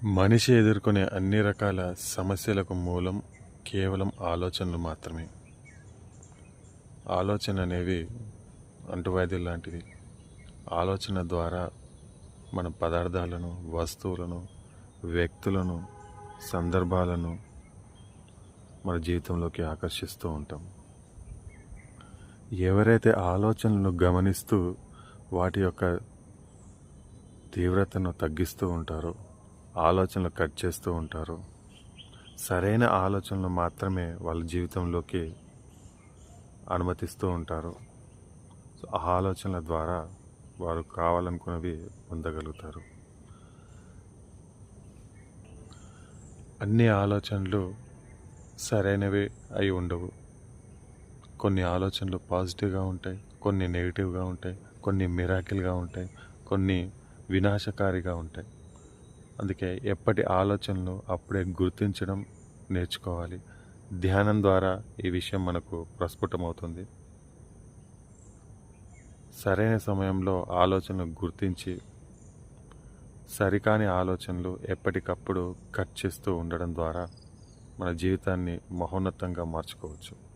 మనిషి ఎదుర్కొనే అన్ని రకాల సమస్యలకు మూలం కేవలం ఆలోచనలు మాత్రమే. ఆలోచన అనేవి అంటువ్యాధులు లాంటివి. ఆలోచన ద్వారా మన పదార్థాలను, వస్తువులను, వ్యక్తులను, సందర్భాలను మన జీవితంలోకి ఆకర్షిస్తూ ఉంటాం. ఎవరైతే ఆలోచనలను గమనిస్తూ వాటి యొక్క తీవ్రతను తగ్గిస్తూ ఉంటారో, ఆలోచనలు కట్ చేస్తూ ఉంటారు, సరైన ఆలోచనలు మాత్రమే వాళ్ళ జీవితంలోకి అనుమతిస్తూ ఉంటారు. ఆ ఆలోచనల ద్వారా వారు కావాలనుకున్నవి పొందగలుగుతారు. అన్ని ఆలోచనలు సరైనవి అయి ఉండవు. కొన్ని ఆలోచనలు పాజిటివ్గా ఉంటాయి, కొన్ని నెగిటివ్గా ఉంటాయి, కొన్ని మిరాకిల్గా ఉంటాయి, కొన్ని వినాశకారిగా ఉంటాయి. అందుకే ఎప్పటి ఆలోచనలు అప్పుడే గుర్తించడం నేర్చుకోవాలి. ధ్యానం ద్వారా ఈ విషయం మనకు ప్రస్ఫుటమవుతుంది. సరైన సమయంలో ఆలోచనలు గుర్తించి సరికాని ఆలోచనలు ఎప్పటికప్పుడు కట్ చేస్తూ ఉండడం ద్వారా మన జీవితాన్ని మహోన్నతంగా మార్చుకోవచ్చు.